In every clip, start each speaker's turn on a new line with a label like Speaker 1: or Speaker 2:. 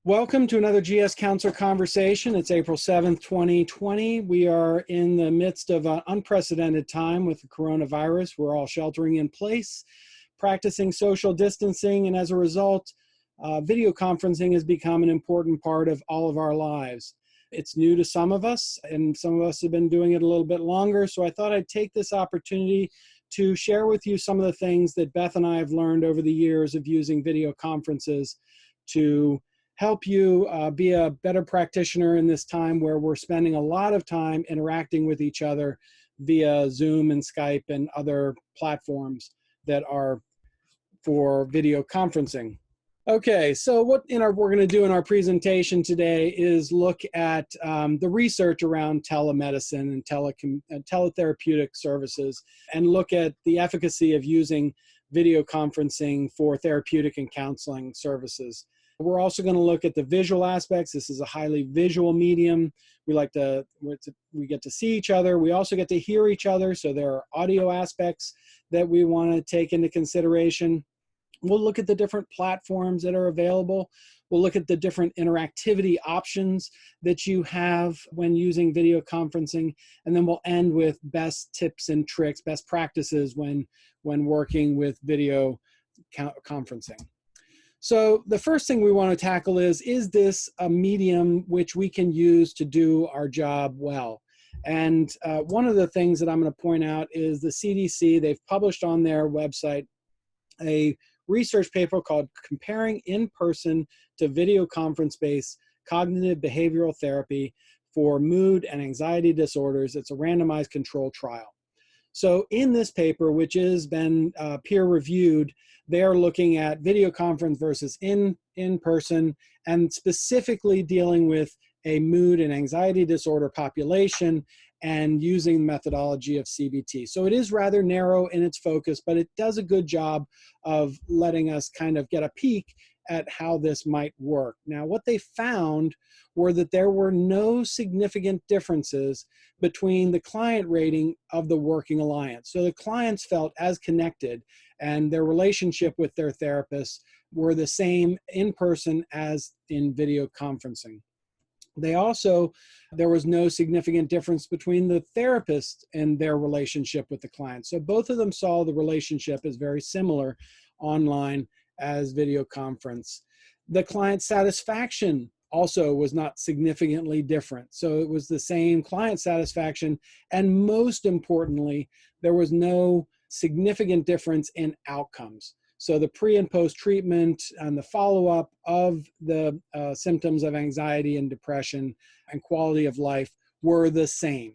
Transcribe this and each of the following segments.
Speaker 1: Welcome to another GS Counselor Conversation. It's April 7th, 2020. We are in the midst of an unprecedented time with the coronavirus. We're all sheltering in place, practicing social distancing, and as a result, video conferencing has become an important part of all of our lives. It's new to some of us, and some of us have been doing it a little bit longer, so I thought I'd take this opportunity to share with you some of the things that Beth and I have learned over the years of using video conferences to help you be a better practitioner in this time where we're spending a lot of time interacting with each other via Zoom and Skype and other platforms that are for video conferencing. Okay, so what we're going to do in our presentation today is look at the research around telemedicine and teletherapeutic services and look at the efficacy of using video conferencing for therapeutic and counseling services. We're also going to look at the visual aspects. This is a highly visual medium. We get to see each other. We also get to hear each other. So there are audio aspects that we want to take into consideration. We'll look at the different platforms that are available. We'll look at the different interactivity options that you have when using video conferencing. And then we'll end with best tips and tricks, best practices when working with video conferencing. So the first thing we want to tackle is this a medium which we can use to do our job well? And one of the things that I'm going to point out is the CDC. They've published on their website a research paper called Comparing In-Person to Video Conference-Based Cognitive Behavioral Therapy for Mood and Anxiety Disorders. It's a randomized control trial. So in this paper, which has been peer-reviewed, they are looking at video conference versus in-person and specifically dealing with a mood and anxiety disorder population and using the methodology of CBT. So it is rather narrow in its focus, but it does a good job of letting us kind of get a peek at how this might work. Now, what they found were that there were no significant differences between the client rating of the working alliance. So the clients felt as connected and their relationship with their therapists were the same in person as in video conferencing. There was no significant difference between the therapist and their relationship with the client. So both of them saw the relationship as very similar online as video conference. The client satisfaction also was not significantly different. So it was the same client satisfaction. And most importantly, there was no significant difference in outcomes. So the pre and post treatment and the follow-up of the symptoms of anxiety and depression and quality of life were the same.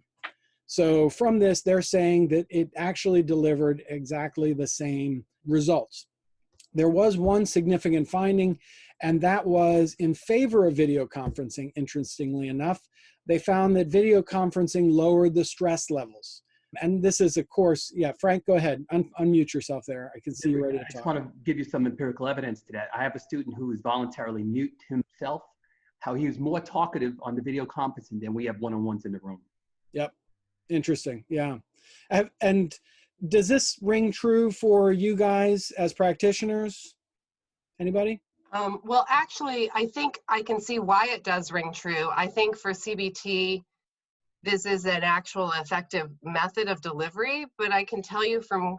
Speaker 1: So from this, they're saying that it actually delivered exactly the same results. There was one significant finding, and that was in favor of video conferencing, interestingly enough. They found that video conferencing lowered the stress levels. And this is, of course, yeah, Frank, go ahead. Unmute yourself there. I can see you ready to talk.
Speaker 2: I just want to give you some empirical evidence to that. I have a student who is voluntarily mute himself, how he was more talkative on the video conferencing than we have one-on-ones in the room.
Speaker 1: Yep. Interesting. Yeah. And does this ring true for you guys as practitioners? Anybody?
Speaker 3: Well, actually, I think I can see why it does ring true. I think for CBT, this is an actual effective method of delivery, but I can tell you from,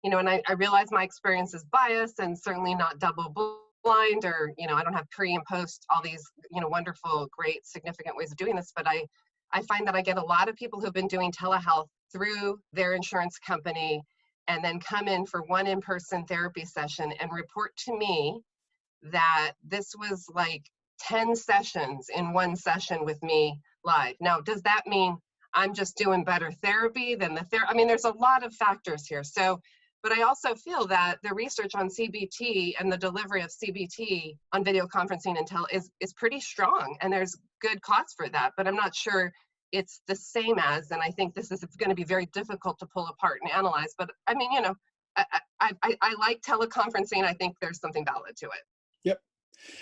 Speaker 3: and I realize my experience is biased and certainly not double blind or, I don't have pre and post all these, wonderful, great, significant ways of doing this, but I find that I get a lot of people who've been doing telehealth through their insurance company and then come in for one in-person therapy session and report to me that this was like 10 sessions in one session with me live. Now, does that mean I'm just doing better therapy than the therapy? I mean, there's a lot of factors here. So, but I also feel that the research on CBT and the delivery of CBT on video conferencing and tele is pretty strong, and there's good cause for that, but I'm not sure it's the same as, and I think it's going to be very difficult to pull apart and analyze. But I mean, I like teleconferencing. I think there's something valid to it.
Speaker 1: Yep.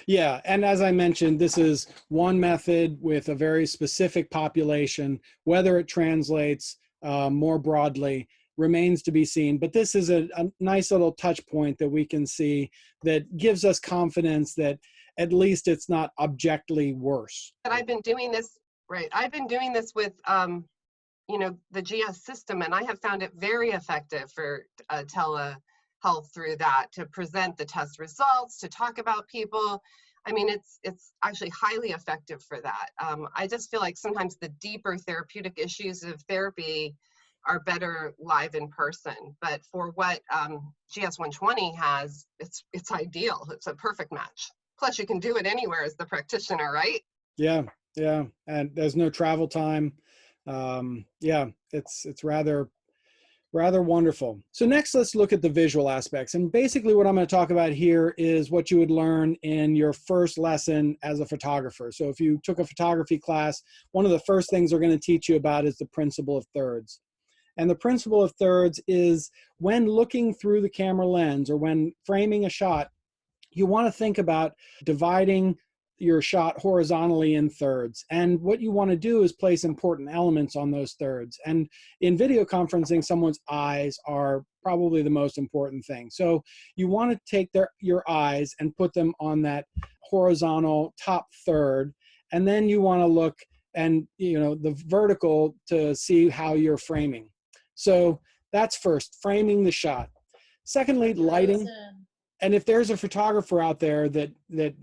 Speaker 1: Yeah, and as I mentioned, this is one method with a very specific population. Whether it translates more broadly remains to be seen, but this is a nice little touch point that we can see that gives us confidence that at least it's not objectively worse.
Speaker 3: But I've been doing this, right? I've been doing this with, you know, the GS system, and I have found it very effective for telehealth through that, to present the test results, to talk about people. I mean, it's actually highly effective for that. I just feel like sometimes the deeper therapeutic issues of therapy are better live in person. But for what GS 120 has, it's ideal. It's a perfect match. Plus, you can do it anywhere as the practitioner, right?
Speaker 1: Yeah, yeah, and there's no travel time. Yeah, it's rather wonderful. So next, let's look at the visual aspects. And basically what I'm going to talk about here is what you would learn in your first lesson as a photographer. So if you took a photography class, one of the first things they're going to teach you about is the principle of thirds. And the principle of thirds is when looking through the camera lens or when framing a shot, you want to think about dividing your shot horizontally in thirds. And what you want to do is place important elements on those thirds. And in video conferencing, someone's eyes are probably the most important thing. So you want to take your eyes and put them on that horizontal top third. And then you want to look and, you know, the vertical to see how you're framing. So that's first, framing the shot. Secondly, lighting. And if there's a photographer out there that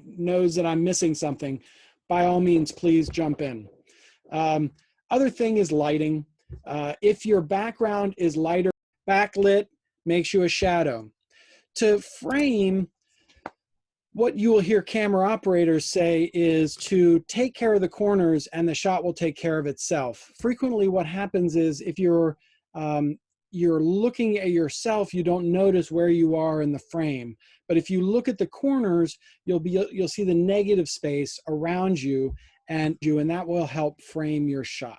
Speaker 1: knows that I'm missing something, by all means, please jump in. Other thing is lighting. If your background is lighter, backlit makes you a shadow. To frame, what you will hear camera operators say is to take care of the corners and the shot will take care of itself. Frequently what happens is if you're looking at yourself, you don't notice where you are in the frame. But if you look at the corners, you'll see the negative space around you, and that will help frame your shot.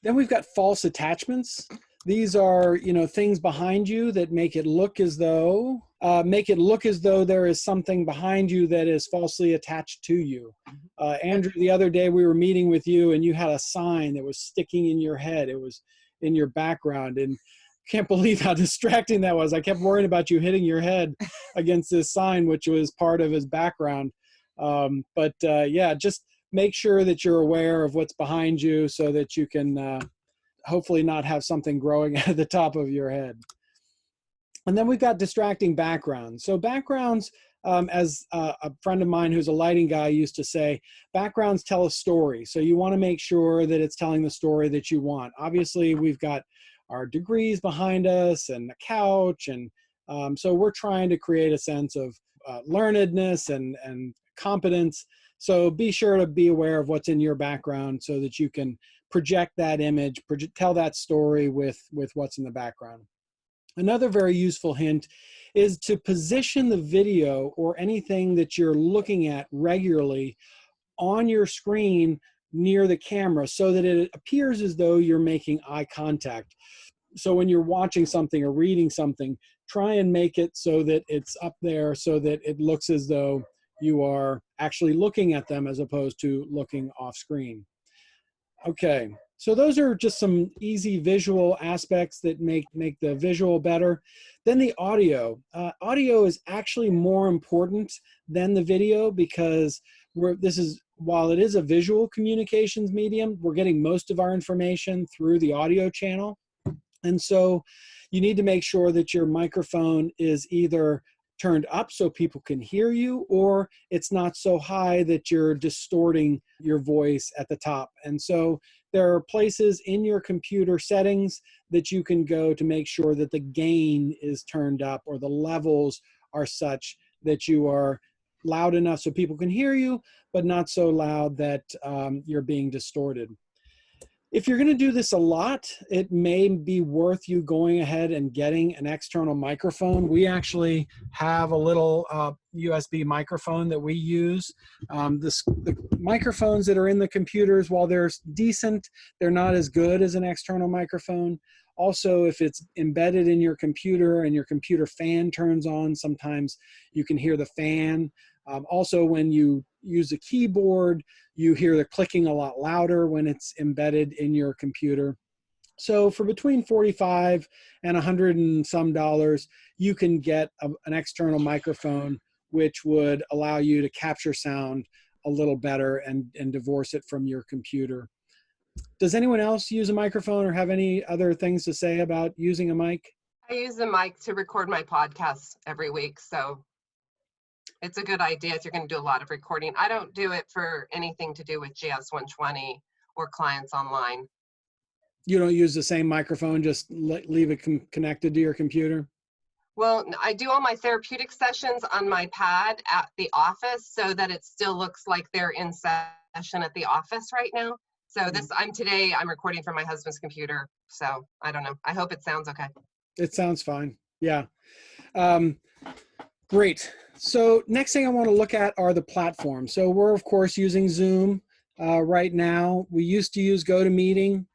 Speaker 1: Then we've got false attachments. These are, you know, things behind you that make it look as though there is something behind you that is falsely attached to you. Andrew, the other day we were meeting with you and you had a sign that was sticking in your head. It was in your background, and can't believe how distracting that was. I kept worrying about you hitting your head against this sign, which was part of his background. Yeah, just make sure that you're aware of what's behind you so that you can hopefully not have something growing at the top of your head. And then we've got distracting backgrounds. So backgrounds, as a friend of mine who's a lighting guy used to say, backgrounds tell a story. So you want to make sure that it's telling the story that you want. Obviously, we've got our degrees behind us and a couch. And so we're trying to create a sense of learnedness and competence. So be sure to be aware of what's in your background so that you can project that image, tell that story with what's in the background. Another very useful hint is to position the video or anything that you're looking at regularly on your screen near the camera so that it appears as though you're making eye contact. So when you're watching something or reading something, try and make it so that it's up there so that it looks as though you are actually looking at them as opposed to looking off screen. Okay, so those are just some easy visual aspects that make the visual better. Then the audio. Audio is actually more important than the video because while it is a visual communications medium, we're getting most of our information through the audio channel. And so you need to make sure that your microphone is either turned up so people can hear you, or it's not so high that you're distorting your voice at the top. And so there are places in your computer settings that you can go to make sure that the gain is turned up or the levels are such that you are loud enough so people can hear you, but not so loud that you're being distorted. If you're going to do this a lot, it may be worth you going ahead and getting an external microphone. We have a little USB microphone that we use. The microphones that are in the computers, while they're decent, they're not as good as an external microphone. Also, if it's embedded in your computer and your computer fan turns on, sometimes you can hear the fan. Also, when you use a keyboard, you hear the clicking a lot louder when it's embedded in your computer. So for between $45 and $100 and some, you can get an external microphone which would allow you to capture sound a little better and divorce it from your computer. Does anyone else use a microphone or have any other things to say about using a mic?
Speaker 3: I use the mic to record my podcasts every week, so it's a good idea if you're going to do a lot of recording. I don't do it for anything to do with GS 120 or clients online.
Speaker 1: You don't use the same microphone, just leave it connected to your computer?
Speaker 3: Well, I do all my therapeutic sessions on my pad at the office so that it still looks like they're in session at the office right now. So I'm recording from my husband's computer. So I don't know. I hope it sounds okay.
Speaker 1: It sounds fine. Yeah. Great. So next thing I want to look at are the platforms. So we're of course using Zoom right now. We used to use GoToMeeting.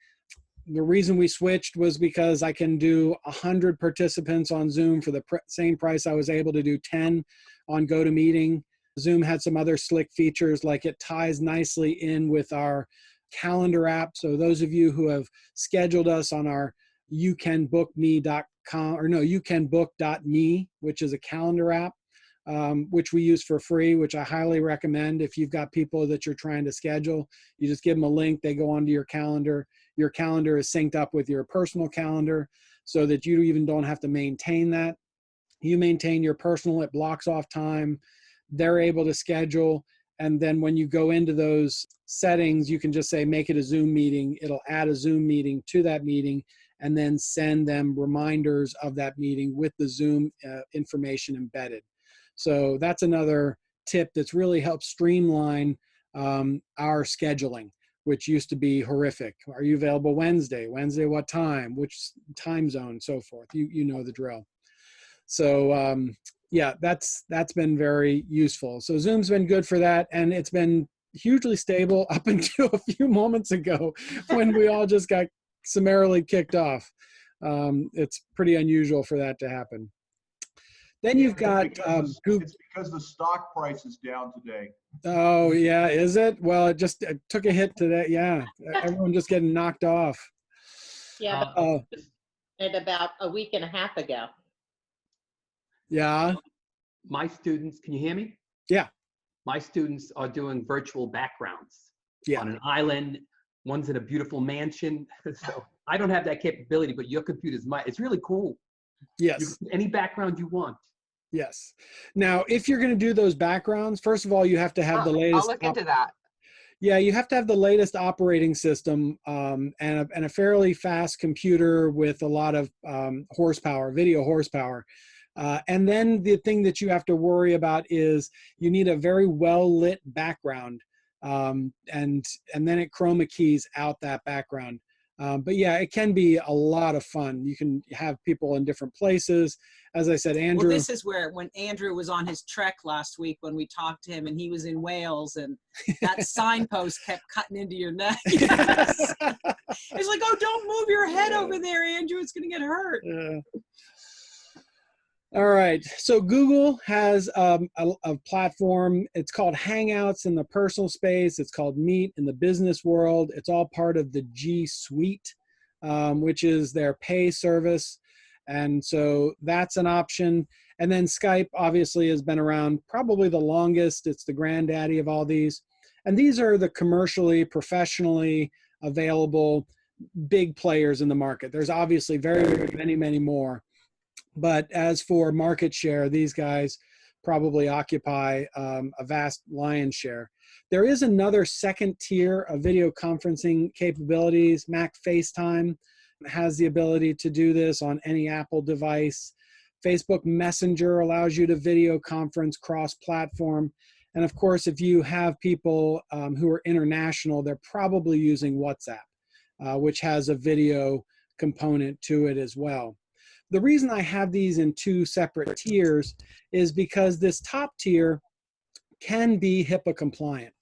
Speaker 1: The reason we switched was because I can do 100 participants on Zoom for the same price I was able to do 10 on GoToMeeting. Zoom had some other slick features, like it ties nicely in with our calendar app. So those of you who have scheduled us on our youcanbookme.com, or no, youcanbook.me, which is a calendar app, which we use for free, which I highly recommend. If you've got people that you're trying to schedule, you just give them a link, they go onto your calendar. Your calendar is synced up with your personal calendar so that you even don't have to maintain that. You maintain your personal, it blocks off time. They're able to schedule. And then when you go into those settings, you can just say, make it a Zoom meeting. It'll add a Zoom meeting to that meeting and then send them reminders of that meeting with the Zoom information embedded. So that's another tip that's really helped streamline our scheduling, which used to be horrific. Are you available Wednesday? Wednesday, what time? Which time zone? So forth. You know the drill. So yeah, that's been very useful. So Zoom's been good for that, and it's been hugely stable up until a few moments ago when we all just got summarily kicked off. It's pretty unusual for that to happen. Then you've got
Speaker 4: it's because the stock price is down today.
Speaker 1: Oh yeah, is it? Well, it took a hit today. Yeah, everyone just getting knocked off.
Speaker 5: Yeah, and about a week and a half ago.
Speaker 1: Yeah.
Speaker 2: My students, can you hear me?
Speaker 1: Yeah.
Speaker 2: My students are doing virtual backgrounds
Speaker 1: on
Speaker 2: an island. One's in a beautiful mansion. So I don't have that capability, but your computer's it's really cool.
Speaker 1: Yes.
Speaker 2: Any background you want.
Speaker 1: Yes. Now, if you're going to do those backgrounds, first of all, you have to have the latest.
Speaker 3: I'll look into that.
Speaker 1: Yeah, you have to have the latest operating system and a fairly fast computer with a lot of horsepower, video horsepower. And then the thing that you have to worry about is you need a very well lit background, and then it chroma keys out that background. But yeah, it can be a lot of fun. You can have people in different places. As I said, Andrew.
Speaker 6: Well, this is where when Andrew was on his trek last week when we talked to him and he was in Wales and that signpost kept cutting into your neck. Yes. It's like, oh, don't move your head over there, Andrew. It's going to get hurt.
Speaker 1: Yeah. All right. So Google has a platform. It's called Hangouts in the personal space. It's called Meet in the business world. It's all part of the G Suite, which is their pay service. And so that's an option. And then Skype obviously has been around probably the longest. It's the granddaddy of all these. And these are the commercially, professionally available big players in the market. There's obviously many more. But as for market share, these guys probably occupy a vast lion's share. There is another second tier of video conferencing capabilities. Mac FaceTime has the ability to do this on any Apple device. Facebook Messenger allows you to video conference cross-platform. And of course, if you have people who are international, they're probably using WhatsApp, which has a video component to it as well. The reason I have these in two separate tiers is because this top tier can be HIPAA compliant.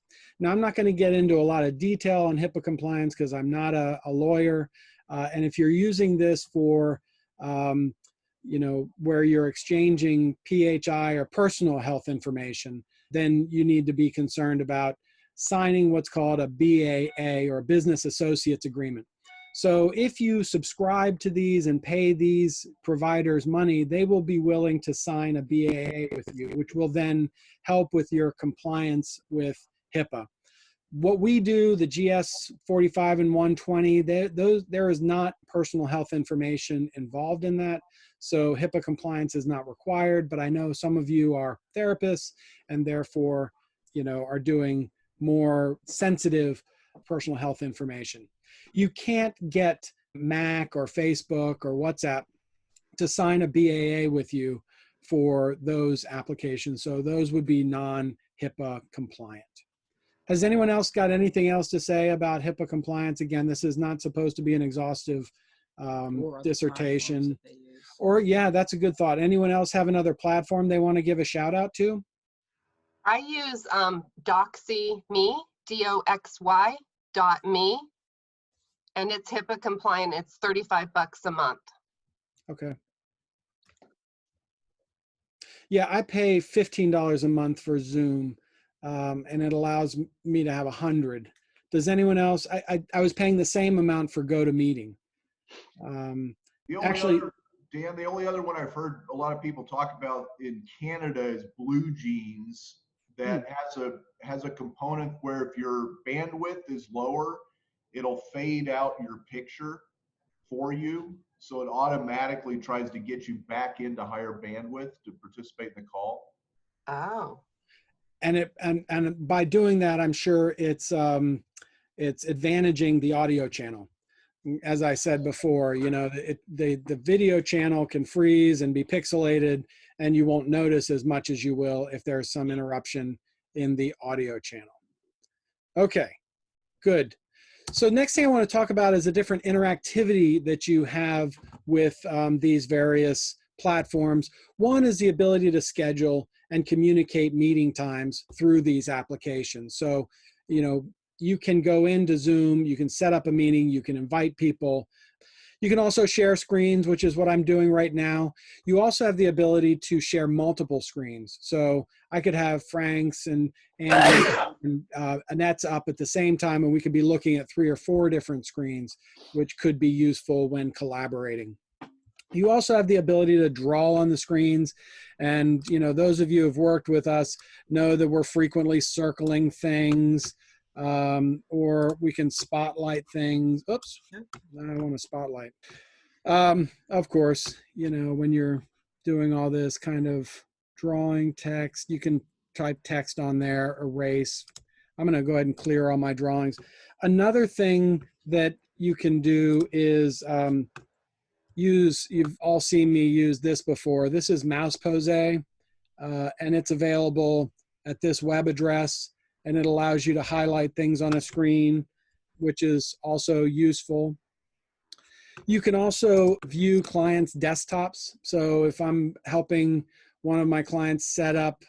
Speaker 1: Now, I'm not going to get into a lot of detail on HIPAA compliance because I'm not a lawyer. And if you're using this for, where you're exchanging PHI or personal health information, then you need to be concerned about signing what's called a BAA or Business Associates Agreement. So if you subscribe to these and pay these providers money, they will be willing to sign a BAA with you, which will then help with your compliance with HIPAA. What we do, the GS 45 and 120, there is not personal health information involved in that. So HIPAA compliance is not required, but I know some of you are therapists and therefore, are doing more sensitive personal health information. You can't get Mac or Facebook or WhatsApp to sign a BAA with you for those applications. So those would be non-HIPAA compliant. Has anyone else got anything else to say about HIPAA compliance? Again, this is not supposed to be an exhaustive dissertation. Or yeah, that's a good thought. Anyone else have another platform they want to give a shout out to?
Speaker 3: I use DoxyMe, DOXY.me, and it's HIPAA compliant. It's $35 a month.
Speaker 1: Okay. Yeah, I pay $15 a month for Zoom, and it allows me to have 100. Does anyone else? I was paying the same amount for GoToMeeting.
Speaker 4: Dan, the only other one I've heard a lot of people talk about in Canada is Blue Jeans, that has a component where if your bandwidth is lower, it'll fade out your picture for you. So it automatically tries to get you back into higher bandwidth to participate in the call.
Speaker 3: Oh.
Speaker 1: And by doing that, I'm sure it's advantaging the audio channel. As I said before, the video channel can freeze and be pixelated, and you won't notice as much as you will if there's some interruption in the audio channel. Okay, good. So next thing I want to talk about is a different interactivity that you have with these various platforms. One is the ability to schedule and communicate meeting times through these applications. So, you can go into Zoom, you can set up a meeting, you can invite people. You can also share screens, which is what I'm doing right now. You also have the ability to share multiple screens. So I could have Frank's and Andy's and Annette's up at the same time, and we could be looking at 3 or 4 different screens, which could be useful when collaborating. You also have the ability to draw on the screens. And, those of you who have worked with us know that we're frequently circling things, or we can spotlight things. Oops, I don't want to spotlight. Of course, when you're doing all this kind of drawing text, you can type text on there, erase. I'm going to go ahead and clear all my drawings. Another thing that you can do is you've all seen me use this before. This is Mouse Pose, and it's available at this web address, and it allows you to highlight things on a screen, which is also useful. You can also view clients' desktops. So if I'm helping one of my clients set up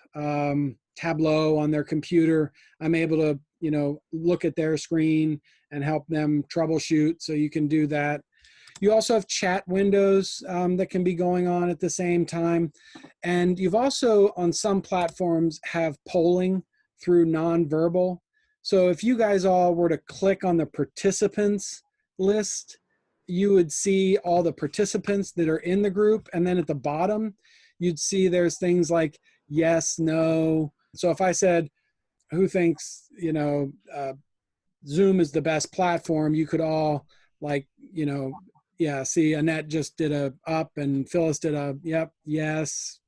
Speaker 1: Tableau on their computer, I'm able to, look at their screen and help them troubleshoot. So you can do that. You also have chat windows that can be going on at the same time. And you've also, on some platforms, have polling through nonverbal. So if you guys all were to click on the participants list, you would see all the participants that are in the group. And then at the bottom, you'd see there's things like yes, no. So if I said, who thinks, Zoom is the best platform, you could all see Annette just did a up and Phyllis did a yep, yes.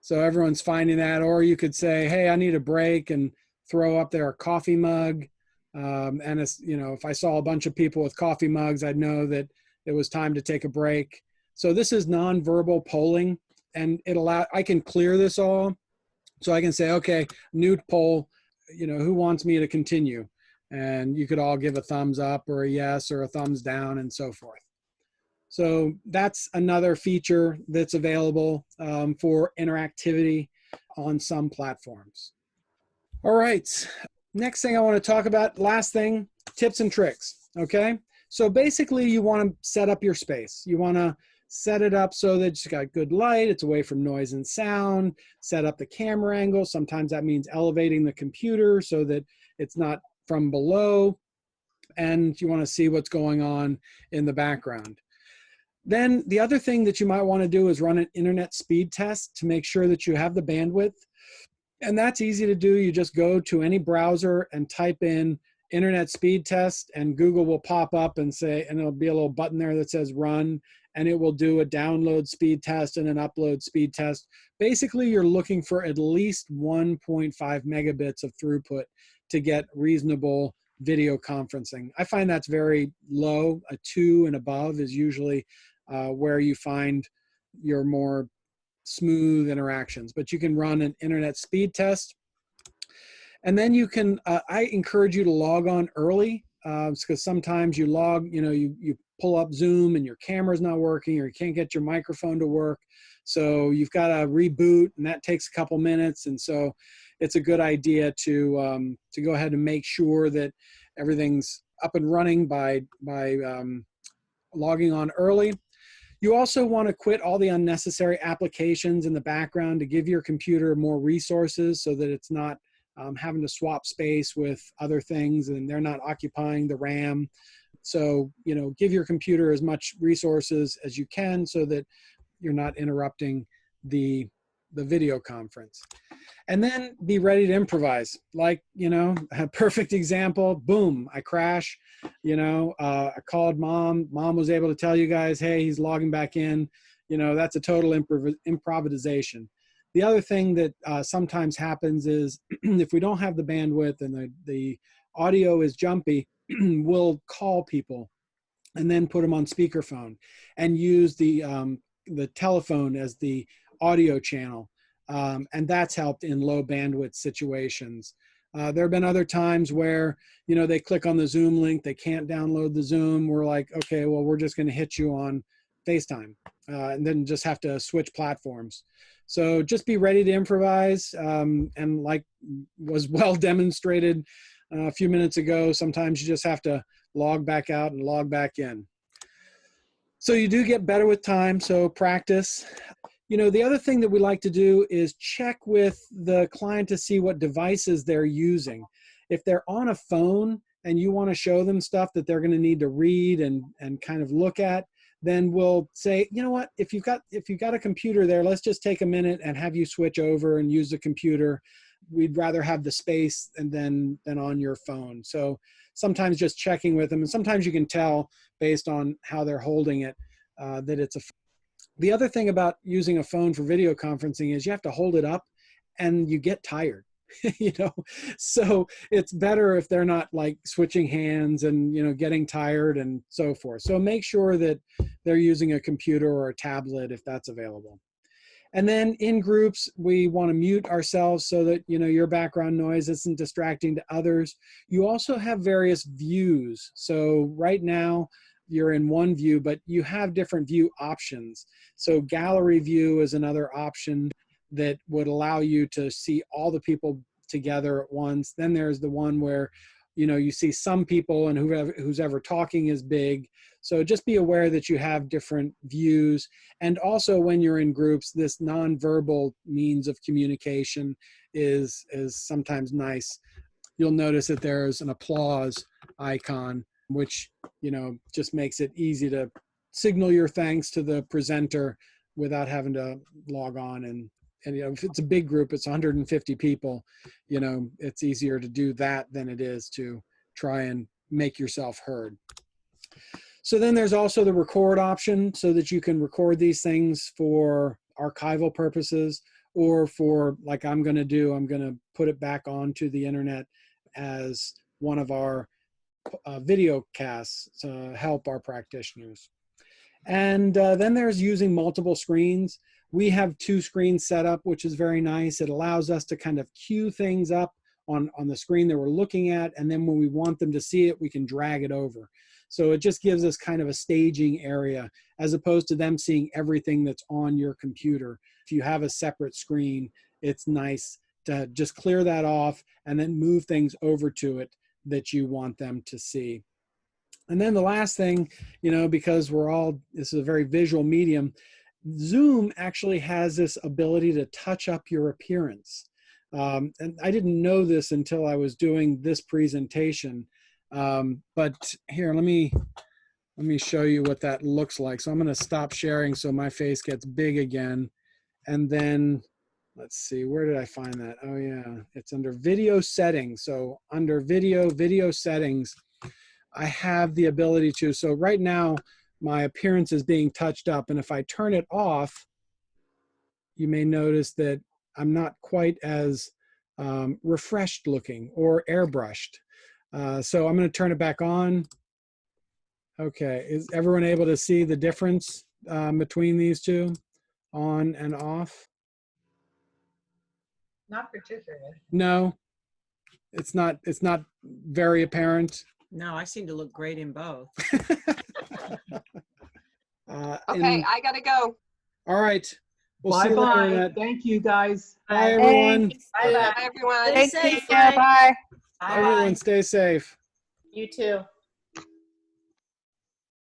Speaker 1: So everyone's finding that. Or you could say, hey, I need a break, and throw up there a coffee mug. And it's, if I saw a bunch of people with coffee mugs, I'd know that it was time to take a break. So this is nonverbal polling, and I can clear this all. So I can say, okay, new poll, who wants me to continue? And you could all give a thumbs up or a yes or a thumbs down and so forth. So that's another feature that's available for interactivity on some platforms. All right, next thing I want to talk about, last thing, tips and tricks, okay? So basically you want to set up your space. You want to set it up so that it's got good light, it's away from noise and sound, set up the camera angle. Sometimes that means elevating the computer so that it's not from below. and you want to see what's going on in the background. Then the other thing that you might want to do is run an internet speed test to make sure that you have the bandwidth. And that's easy to do. You just go to any browser and type in internet speed test, and Google will pop up and say, and there'll be a little button there that says run, and it will do a download speed test and an upload speed test. Basically, you're looking for at least 1.5 megabits of throughput to get reasonable video conferencing. I find that's very low. A 2 and above is usually where you find your more smooth interactions, but you can run an internet speed test. And then you can, I encourage you to log on early, because sometimes you log, you pull up Zoom and your camera's not working, or you can't get your microphone to work. So you've got to reboot, and that takes a couple minutes. And so it's a good idea to go ahead and make sure that everything's up and running by logging on early. You also want to quit all the unnecessary applications in the background to give your computer more resources so that it's not having to swap space with other things and they're not occupying the RAM. So, give your computer as much resources as you can so that you're not interrupting the video conference. And then be ready to improvise. Like, a perfect example, boom, I crash, I called mom. Mom was able to tell you guys, hey, he's logging back in. That's a total improvisation. The other thing that sometimes happens is if we don't have the bandwidth and the audio is jumpy, we'll call people and then put them on speakerphone and use the telephone as the audio channel. And that's helped in low bandwidth situations. There have been other times where, they click on the Zoom link, they can't download the Zoom. We're like, okay, well, we're just going to hit you on FaceTime, and then just have to switch platforms. So just be ready to improvise. And like was well demonstrated a few minutes ago, sometimes you just have to log back out and log back in. So you do get better with time, so practice. The other thing that we like to do is check with the client to see what devices they're using. If they're on a phone and you want to show them stuff that they're going to need to read and kind of look at, then we'll say, you know what, if you've got a computer there, let's just take a minute and have you switch over and use the computer. We'd rather have the space than on your phone. So sometimes just checking with them, and sometimes you can tell based on how they're holding it that it's a phone. The other thing about using a phone for video conferencing is you have to hold it up and you get tired, so it's better if they're not like switching hands and, getting tired and so forth. So make sure that they're using a computer or a tablet if that's available. And then in groups, we want to mute ourselves so that, your background noise isn't distracting to others. You also have various views. So right now, you're in one view, but you have different view options. So gallery view is another option that would allow you to see all the people together at once. Then there's the one where, you see some people and who's ever talking is big. So just be aware that you have different views. And also when you're in groups, this nonverbal means of communication is sometimes nice. You'll notice that there's an applause icon, which, just makes it easy to signal your thanks to the presenter without having to log on. And if it's a big group, it's 150 people, it's easier to do that than it is to try and make yourself heard. So then there's also the record option so that you can record these things for archival purposes, or for, like I'm going to put it back onto the internet as one of our video casts to help our practitioners. And then there's using multiple screens. We have 2 screens set up, which is very nice. It allows us to kind of queue things up on the screen that we're looking at, and then when we want them to see it, we can drag it over. So it just gives us kind of a staging area as opposed to them seeing everything that's on your computer. If you have a separate screen, it's nice to just clear that off and then move things over to it that you want them to see. And then the last thing, because this is a very visual medium, Zoom actually has this ability to touch up your appearance. And I didn't know this until I was doing this presentation. But here, let me show you what that looks like. So I'm going to stop sharing so my face gets big again. And then let's see, where did I find that? Oh yeah, it's under video settings. So under video settings, I have the ability to, so right now my appearance is being touched up, and if I turn it off, you may notice that I'm not quite as refreshed looking or airbrushed. So I'm going to turn it back on. Okay, is everyone able to see the difference between these two, on and off?
Speaker 5: Not particularly.
Speaker 1: No, it's not very apparent.
Speaker 6: No, I seem to look great in both.
Speaker 3: Okay, I gotta go.
Speaker 1: All right. We'll see
Speaker 2: Bye
Speaker 1: you later,
Speaker 2: bye.
Speaker 1: Annette.
Speaker 2: Thank you guys.
Speaker 1: Bye, everyone.
Speaker 5: Bye bye.
Speaker 3: Bye, everyone.
Speaker 6: Stay safe,
Speaker 7: Yeah,
Speaker 6: Frank.
Speaker 7: bye.
Speaker 5: Bye.
Speaker 1: Everyone stay safe.
Speaker 5: You too.